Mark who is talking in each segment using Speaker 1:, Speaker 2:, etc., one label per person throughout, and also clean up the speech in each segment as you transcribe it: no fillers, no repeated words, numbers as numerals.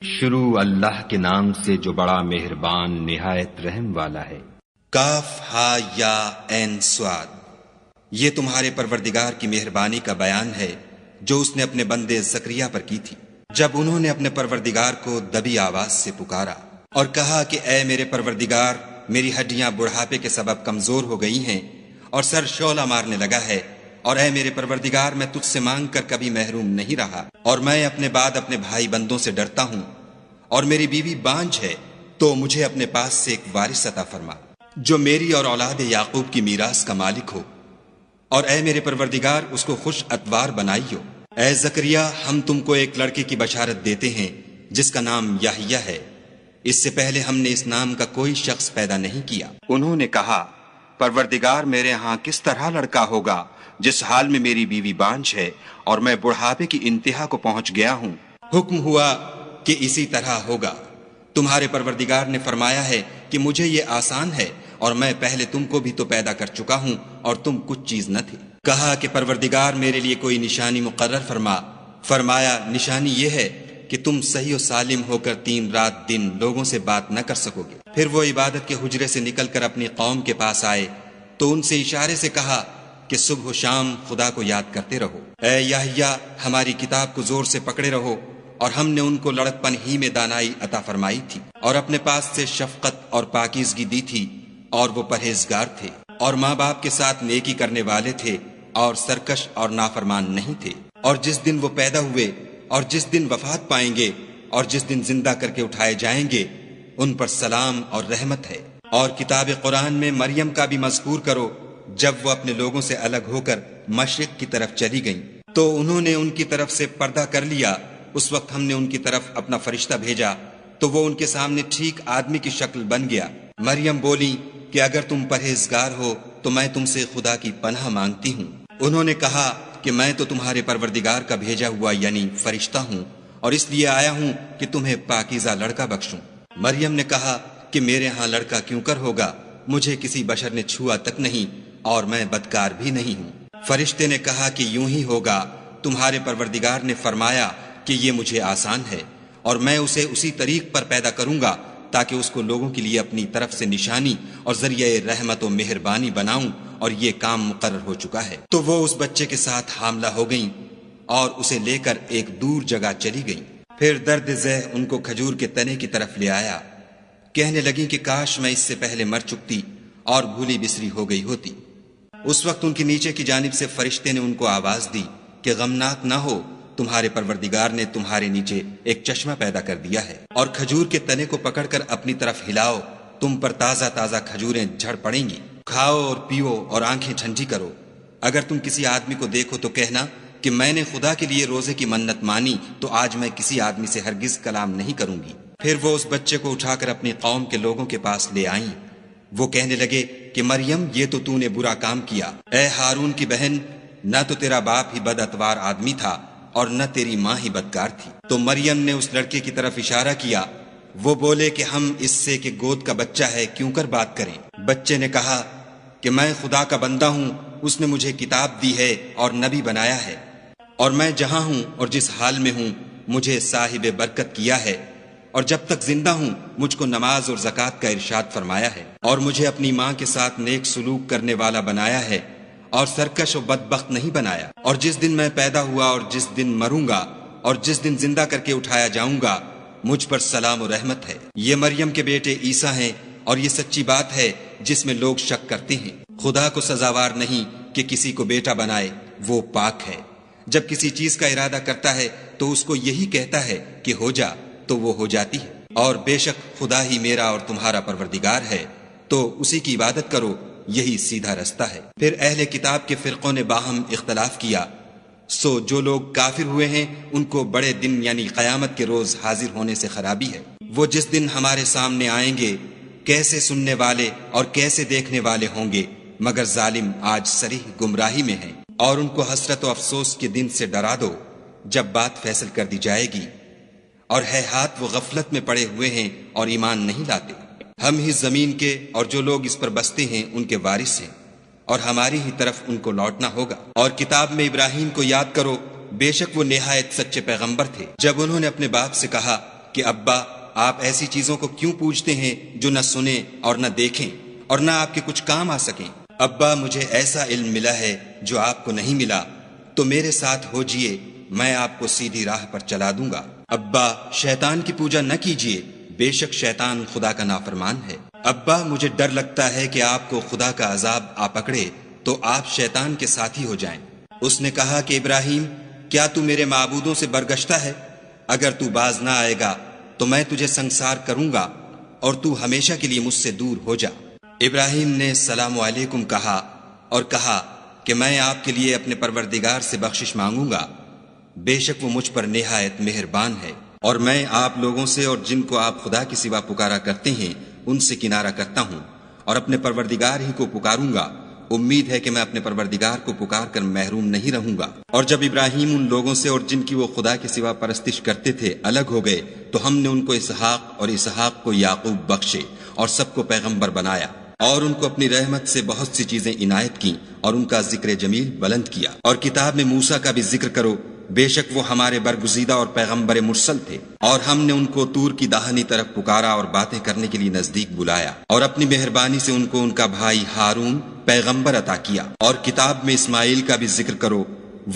Speaker 1: شروع اللہ کے نام سے جو بڑا مہربان نہایت رحم والا ہے۔
Speaker 2: کاف ہا یا عین صاد، یہ تمہارے پروردگار کی مہربانی کا بیان ہے جو اس نے اپنے بندے زکریا پر کی تھی، جب انہوں نے اپنے پروردگار کو دبی آواز سے پکارا اور کہا کہ اے میرے پروردگار، میری ہڈیاں بڑھاپے کے سبب کمزور ہو گئی ہیں اور سر شعلہ مارنے لگا ہے، اور اے میرے پروردگار، میں تجھ سے مانگ کر کبھی محروم نہیں رہا، اور میں اپنے بعد اپنے بھائی بندوں سے ڈرتا ہوں، اور میری بیوی بانجھ ہے، تو مجھے اپنے پاس سے ایک وارث عطا فرما جو میری اور اولاد یعقوب کی میراث کا مالک ہو، اور اے میرے پروردگار اس کو خوش اتوار بنائیو۔ اے زکریا، ہم تم کو ایک لڑکے کی بشارت دیتے ہیں جس کا نام یحییٰ ہے، اس سے پہلے ہم نے اس نام کا کوئی شخص پیدا نہیں کیا۔ انہوں نے کہا، پروردگار، میرے ہاں کس طرح لڑکا ہوگا جس حال میں میری بیوی بانجھ ہے اور میں بڑھاپے کی انتہا کو پہنچ گیا ہوں؟ حکم ہوا کہ اسی طرح ہوگا۔ تمہارے پروردگار نے فرمایا ہے کہ مجھے یہ آسان ہے، اور میں پہلے تم کو بھی تو پیدا کر چکا ہوں اور تم کچھ چیز نہ تھے۔ کہا کہ پروردگار، میرے لیے کوئی نشانی مقرر فرما۔ فرمایا، نشانی یہ ہے کہ تم صحیح و سالم ہو کر 3 رات دن لوگوں سے بات نہ کر سکو گے۔ پھر وہ عبادت کے حجرے سے نکل کر اپنی قوم کے پاس آئے تو ان سے اشارے سے کہا کہ صبح و شام خدا کو یاد کرتے رہو۔ اے یحییٰ، ہماری کتاب کو زور سے پکڑے رہو، اور ہم نے ان کو لڑکپن ہی میں دانائی عطا فرمائی تھی، اور اپنے پاس سے شفقت اور پاکیزگی دی تھی، اور وہ پرہیزگار تھے، اور ماں باپ کے ساتھ نیکی کرنے والے تھے، اور سرکش اور نافرمان نہیں تھے۔ اور جس دن وہ پیدا ہوئے اور جس دن وفات پائیں گے اور جس دن زندہ کر کے اٹھائے جائیں گے، ان پر سلام اور رحمت ہے۔ اور کتاب قرآن میں مریم کا بھی مذکور کرو، جب وہ اپنے لوگوں سے الگ ہو کر مشرق کی طرف چلی گئیں تو انہوں نے ان کی طرف سے پردہ کر لیا۔ اس وقت ہم نے ان کی طرف اپنا فرشتہ بھیجا تو وہ ان کے سامنے ٹھیک آدمی کی شکل بن گیا۔ مریم بولی کہ اگر تم پرہیزگار ہو تو میں تم سے خدا کی پناہ مانگتی ہوں۔ انہوں نے کہا کہ میں تو تمہارے پروردگار کا بھیجا ہوا یعنی فرشتہ ہوں، اور اس لیے آیا ہوں کہ تمہیں پاکیزہ لڑکا بخشوں۔ مریم نے کہا کہ میرے ہاں لڑکا کیوں کر ہوگا، مجھے کسی بشر نے چھوا تک نہیں، اور میں بدکار بھی نہیں ہوں۔ فرشتے نے کہا کہ یوں ہی ہوگا، تمہارے پروردگار نے فرمایا کہ یہ مجھے آسان ہے، اور میں اسے اسی طریق پر پیدا کروں گا تاکہ اس کو لوگوں کے لیے اپنی طرف سے نشانی اور ذریعہ رحمت و مہربانی بناؤں، اور یہ کام مقرر ہو چکا ہے۔ تو وہ اس بچے کے ساتھ حاملہ ہو گئیں اور اسے لے کر ایک دور جگہ چلی گئیں۔ پھر درد ذہ ان کو کھجور کے تنے کی طرف لے آیا، کہنے لگیں کہ کاش میں اس سے پہلے مر چکتی اور بھولی بسری ہو گئی ہوتی۔ اس وقت ان کے نیچے کی جانب سے فرشتے نے ان کو آواز دی کہ غمناک نہ ہو، تمہارے پروردگار نے تمہارے نیچے ایک چشمہ پیدا کر دیا ہے، اور کھجور کے تنے کو پکڑ کر اپنی طرف ہلاؤ، تم پر تازہ تازہ کھجوریں جھڑ پڑیں گی، کھاؤ اور پیو اور آنکھیں ٹھنڈی کرو۔ اگر تم کسی آدمی کو دیکھو تو کہنا کہ میں نے خدا کے لیے روزے کی منت مانی، تو آج میں کسی آدمی سے ہرگز کلام نہیں کروں گی۔ پھر وہ اس بچے کو اٹھا کر اپنی قوم کے لوگوں کے پاس لے آئیں۔ وہ کہنے لگے کہ مریم، یہ تو نے برا کام کیا۔ اے ہارون کی بہن، نہ تو تیرا باپ ہی بد اتوار آدمی تھا اور نہ تیری ماں ہی بدکار تھی۔ تو مریم نے اس لڑکے کی طرف اشارہ کیا۔ وہ بولے کہ ہم اس سے کہ گود کا بچہ ہے کیوں کر بات کریں۔ بچے نے کہا کہ میں خدا کا بندہ ہوں، اس نے مجھے کتاب دی ہے اور نبی بنایا ہے، اور میں جہاں ہوں اور جس حال میں ہوں مجھے صاحب برکت کیا ہے، اور جب تک زندہ ہوں مجھ کو نماز اور زکوٰۃ کا ارشاد فرمایا ہے، اور مجھے اپنی ماں کے ساتھ نیک سلوک کرنے والا بنایا ہے، اور سرکش و بدبخت نہیں بنایا۔ اور جس دن میں پیدا ہوا اور جس دن مروں گا اور جس دن زندہ کر کے اٹھایا جاؤں گا، مجھ پر سلام و رحمت ہے۔ یہ مریم کے بیٹے عیسیٰ ہیں، اور یہ سچی بات ہے جس میں لوگ شک کرتے ہیں۔ خدا کو سزاوار نہیں کہ کسی کو بیٹا بنائے، وہ پاک ہے۔ جب کسی چیز کا ارادہ کرتا ہے تو اس کو یہی کہتا ہے کہ ہو جا، تو وہ ہو جاتی ہے۔ اور بے شک خدا ہی میرا اور تمہارا پروردگار ہے، تو اسی کی عبادت کرو، یہی سیدھا رستہ ہے۔ پھر اہل کتاب کے فرقوں نے باہم اختلاف کیا، سو جو لوگ کافر ہوئے ہیں ان کو بڑے دن یعنی قیامت کے روز حاضر ہونے سے خرابی ہے۔ وہ جس دن ہمارے سامنے آئیں گے کیسے سننے والے اور کیسے دیکھنے والے ہوں گے، مگر ظالم آج صریح گمراہی میں ہیں۔ اور ان کو حسرت و افسوس کے دن سے ڈرا دو جب بات فیصل کر دی جائے گی، اور ہے ہاتھ وہ غفلت میں پڑے ہوئے ہیں اور ایمان نہیں لاتے۔ ہم ہی زمین کے اور جو لوگ اس پر بستے ہیں ان کے وارث ہیں، اور ہماری ہی طرف ان کو لوٹنا ہوگا۔ اور کتاب میں ابراہیم کو یاد کرو، بے شک وہ نہایت سچے پیغمبر تھے۔ جب انہوں نے اپنے باپ سے کہا کہ ابا آپ ایسی چیزوں کو کیوں پوجتے ہیں جو نہ سنیں اور نہ دیکھیں اور نہ آپ کے کچھ کام آ سکیں؟ ابا مجھے ایسا علم ملا ہے جو آپ کو نہیں ملا، تو میرے ساتھ ہو جئے، میں آپ کو سیدھی راہ پر چلا دوں گا۔ ابا شیطان کی پوجا نہ کیجیے، بے شک شیطان خدا کا نافرمان ہے۔ ابا مجھے ڈر لگتا ہے کہ آپ کو خدا کا عذاب آ پکڑے تو آپ شیطان کے ساتھی ہو جائیں۔ اس نے کہا کہ ابراہیم، کیا تو میرے معبودوں سے برگشتہ ہے؟ اگر تو باز نہ آئے گا تو میں تجھے سنسار کروں گا اور تو ہمیشہ کے لیے مجھ سے دور ہو جا۔ ابراہیم نے السلام علیکم کہا اور کہا کہ میں آپ کے لیے اپنے پروردگار سے بخشش مانگوں گا، بے شک وہ مجھ پر نہایت مہربان ہے، اور میں آپ لوگوں سے اور جن کو آپ خدا کے سوا پکارا کرتے ہیں ان سے کنارہ کرتا ہوں اور اپنے پروردگار ہی کو پکاروں گا۔ امید ہے کہ میں اپنے پروردگار کو پکار کر محروم نہیں رہوں گا۔ اور جب ابراہیم ان لوگوں سے اور جن کی وہ خدا کے سوا پرستش کرتے تھے الگ ہو گئے تو ہم نے ان کو اسحاق اور اسحاق کو یعقوب بخشے اور سب کو پیغمبر بنایا، اور ان کو اپنی رحمت سے بہت سی چیزیں عنایت کی اور ان کا ذکر جمیل بلند کیا۔ اور کتاب میں موسیٰ کا بھی ذکر کرو، بے شک وہ ہمارے برگزیدہ اور پیغمبر مرسل تھے، اور ہم نے ان کو طور کی داہنی طرف پکارا اور باتیں کرنے کے لیے نزدیک بلایا، اور اپنی مہربانی سے ان کو ان کا بھائی ہارون پیغمبر عطا کیا۔ اور کتاب میں اسماعیل کا بھی ذکر کرو،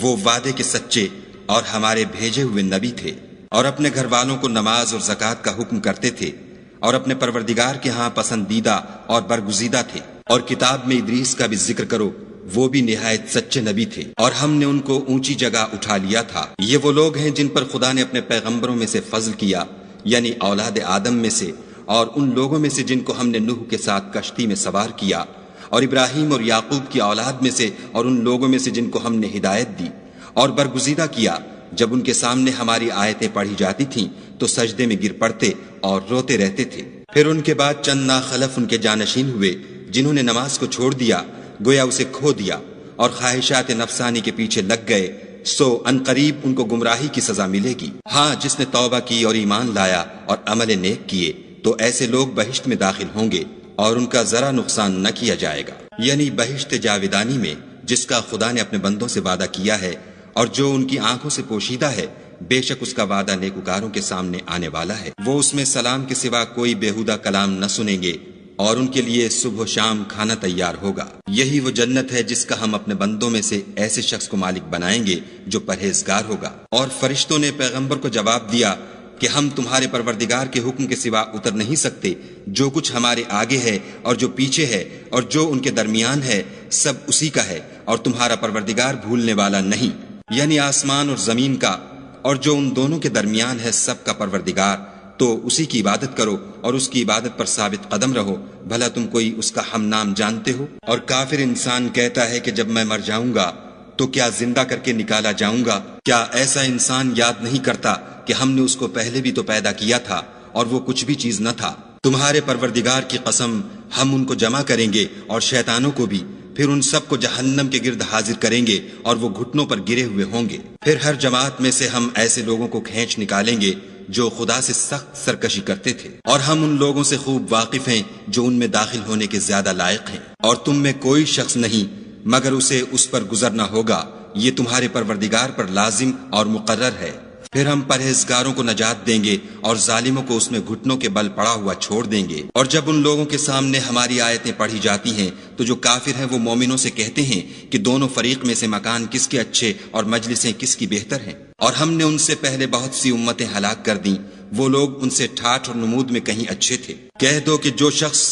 Speaker 2: وہ وعدے کے سچے اور ہمارے بھیجے ہوئے نبی تھے، اور اپنے گھر والوں کو نماز اور زکوٰۃ کا حکم کرتے تھے، اور اپنے پروردگار کے ہاں پسندیدہ اور برگزیدہ تھے۔ اور کتاب میں ادریس کا بھی ذکر کرو، وہ بھی نہایت سچے نبی تھے، اور ہم نے ان کو اونچی جگہ اٹھا لیا تھا۔ یہ وہ لوگ ہیں جن پر خدا نے اپنے پیغمبروں میں سے فضل کیا، یعنی اولاد آدم میں سے، اور ان لوگوں میں سے جن کو ہم نے نوح کے ساتھ کشتی میں سوار کیا، اور ابراہیم اور یعقوب کی اولاد میں سے، اور ان لوگوں میں سے جن کو ہم نے ہدایت دی اور برگزیدہ کیا۔ جب ان کے سامنے ہماری آیتیں پڑھی جاتی تھیں تو سجدے میں گر پڑتے اور روتے رہتے تھے۔ پھر ان کے بعد چند ناخلف ان کے جانشین ہوئے جنہوں نے نماز کو چھوڑ دیا، گویا اسے کھو دیا، اور خواہشات نفسانی کے پیچھے لگ گئے، سو عنقریب ان کو گمراہی کی سزا ملے گی۔ ہاں، جس نے توبہ کی اور ایمان لایا اور عمل نیک کیے تو ایسے لوگ بہشت میں داخل ہوں گے اور ان کا ذرا نقصان نہ کیا جائے گا، یعنی بہشت جاویدانی میں جس کا خدا نے اپنے بندوں سے وعدہ کیا ہے اور جو ان کی آنکھوں سے پوشیدہ ہے، بے شک اس کا وعدہ نیکوکاروں کے سامنے آنے والا ہے۔ وہ اس میں سلام کے سوا کوئی بیہودہ کلام نہ سنیں گے، اور ان کے لیے صبح و شام کھانا تیار ہوگا۔ یہی وہ جنت ہے جس کا ہم اپنے بندوں میں سے ایسے شخص کو مالک بنائیں گے جو پرہیزگار ہوگا۔ اور فرشتوں نے پیغمبر کو جواب دیا کہ ہم تمہارے پروردگار کے حکم کے سوا اتر نہیں سکتے، جو کچھ ہمارے آگے ہے اور جو پیچھے ہے اور جو ان کے درمیان ہے سب اسی کا ہے، اور تمہارا پروردگار بھولنے والا نہیں، یعنی آسمان اور زمین کا اور جو ان دونوں کے درمیان ہے سب کا پروردگار۔ تو اسی کی عبادت کرو اور اس کی عبادت پر ثابت قدم رہو، بھلا تم کوئی اس کا ہم نام جانتے ہو؟ اور کافر انسان کہتا ہے کہ جب میں مر جاؤں گا تو کیا زندہ کر کے نکالا جاؤں گا؟ کیا ایسا انسان یاد نہیں کرتا کہ ہم نے اس کو پہلے بھی تو پیدا کیا تھا اور وہ کچھ بھی چیز نہ تھا؟ تمہارے پروردگار کی قسم، ہم ان کو جمع کریں گے اور شیطانوں کو بھی، پھر ان سب کو جہنم کے گرد حاضر کریں گے اور وہ گھٹنوں پر گرے ہوئے ہوں گے۔ پھر ہر جماعت میں سے ہم ایسے لوگوں کو کھینچ نکالیں گے جو خدا سے سخت سرکشی کرتے تھے، اور ہم ان لوگوں سے خوب واقف ہیں جو ان میں داخل ہونے کے زیادہ لائق ہیں، اور تم میں کوئی شخص نہیں مگر اسے اس پر گزرنا ہوگا، یہ تمہارے پروردگار پر لازم اور مقرر ہے۔ پھر ہم پرہیزگاروں کو نجات دیں گے اور ظالموں کو اس میں گھٹنوں کے بل پڑا ہوا چھوڑ دیں گے۔ اور جب ان لوگوں کے سامنے ہماری آیتیں پڑھی جاتی ہیں تو جو کافر ہیں وہ مومنوں سے کہتے ہیں کہ دونوں فریق میں سے مکان کس کے اچھے اور مجلسیں کس کی بہتر ہیں، اور ہم نے ان سے پہلے بہت سی امتیں ہلاک کر دیں، وہ لوگ ان سے ٹھاٹھ اور نمود میں کہیں اچھے تھے۔ کہہ دو کہ جو شخص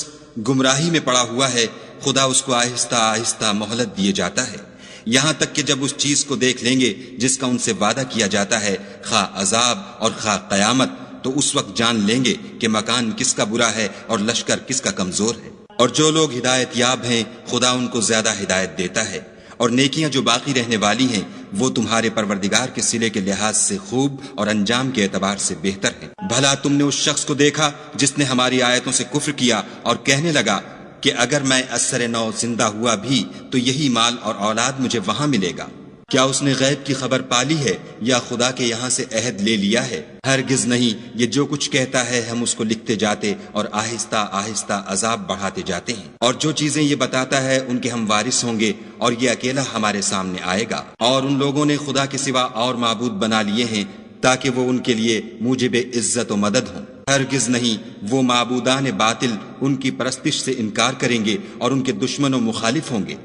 Speaker 2: گمراہی میں پڑا ہوا ہے خدا اس کو آہستہ آہستہ مہلت دیے جاتا ہے، یہاں تک کہ جب اس چیز کو دیکھ لیں گے جس کا ان سے وعدہ کیا جاتا ہے، خواہ عذاب اور خواہ قیامت، تو اس وقت جان لیں گے کہ مکان کس کا برا ہے اور لشکر کس کا کمزور ہے۔ اور جو لوگ ہدایت یاب ہیں خدا ان کو زیادہ ہدایت دیتا ہے، اور نیکیاں جو باقی رہنے والی ہیں وہ تمہارے پروردگار کے صلے کے لحاظ سے خوب اور انجام کے اعتبار سے بہتر ہیں۔ بھلا تم نے اس شخص کو دیکھا جس نے ہماری آیتوں سے کفر کیا اور کہنے لگا کہ اگر میں اثر نو زندہ ہوا بھی تو یہی مال اور اولاد مجھے وہاں ملے گا؟ کیا اس نے غیب کی خبر پالی ہے یا خدا کے یہاں سے عہد لے لیا ہے؟ ہرگز نہیں، یہ جو کچھ کہتا ہے ہم اس کو لکھتے جاتے اور آہستہ آہستہ عذاب بڑھاتے جاتے ہیں۔ اور جو چیزیں یہ بتاتا ہے ان کے ہم وارث ہوں گے، اور یہ اکیلا ہمارے سامنے آئے گا۔ اور ان لوگوں نے خدا کے سوا اور معبود بنا لیے ہیں تاکہ وہ ان کے لیے موجب عزت و مدد ہوں۔ ہرگز نہیں، وہ معبودان باطل ان کی پرستش سے انکار کریں گے اور ان کے دشمن و مخالف ہوں گے۔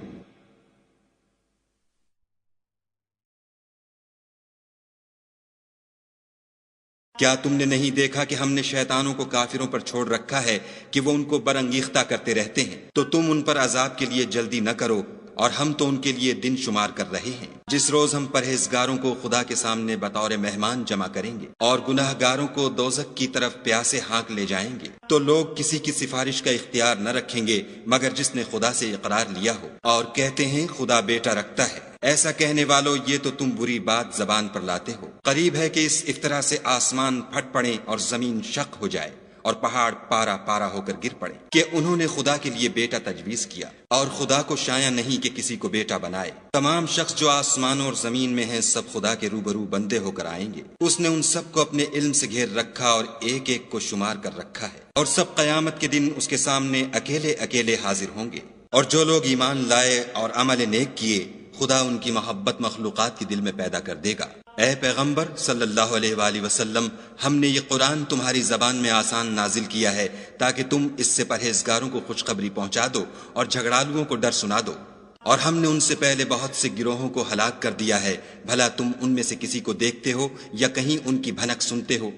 Speaker 2: کیا تم نے نہیں دیکھا کہ ہم نے شیطانوں کو کافروں پر چھوڑ رکھا ہے کہ وہ ان کو برانگیختہ کرتے رہتے ہیں؟ تو تم ان پر عذاب کے لیے جلدی نہ کرو، اور ہم تو ان کے لیے دن شمار کر رہے ہیں، جس روز ہم پرہیزگاروں کو خدا کے سامنے بطور مہمان جمع کریں گے اور گناہ گاروں کو دوزخ کی طرف پیاسے ہانک لے جائیں گے۔ تو لوگ کسی کی سفارش کا اختیار نہ رکھیں گے مگر جس نے خدا سے اقرار لیا ہو، اور کہتے ہیں خدا بیٹا رکھتا ہے۔ ایسا کہنے والوں، یہ تو تم بری بات زبان پر لاتے ہو۔ قریب ہے کہ اس افطرا سے آسمان پھٹ پڑے اور زمین شق ہو جائے اور پہاڑ پارا پارا ہو کر گر پڑے کہ انہوں نے خدا کے لیے بیٹا تجویز کیا، اور خدا کو شایع نہیں کہ کسی کو بیٹا بنائے۔ تمام شخص جو آسمانوں اور زمین میں ہیں سب خدا کے روبرو بندے ہو کر آئیں گے۔ اس نے ان سب کو اپنے علم سے گھیر رکھا اور ایک ایک کو شمار کر رکھا ہے، اور سب قیامت کے دن اس کے سامنے اکیلے اکیلے حاضر ہوں گے۔ اور جو لوگ ایمان لائے اور عمل نیک کیے، خدا ان کی محبت مخلوقات کے دل میں پیدا کر دے گا۔ اے پیغمبر صلی اللہ علیہ وآلہ وسلم، ہم نے یہ قرآن تمہاری زبان میں آسان نازل کیا ہے تاکہ تم اس سے پرہیزگاروں کو خوشخبری پہنچا دو اور جھگڑالوؤں کو ڈر سنا دو۔ اور ہم نے ان سے پہلے بہت سے گروہوں کو ہلاک کر دیا ہے، بھلا تم ان میں سے کسی کو دیکھتے ہو یا کہیں ان کی بھنک سنتے ہو؟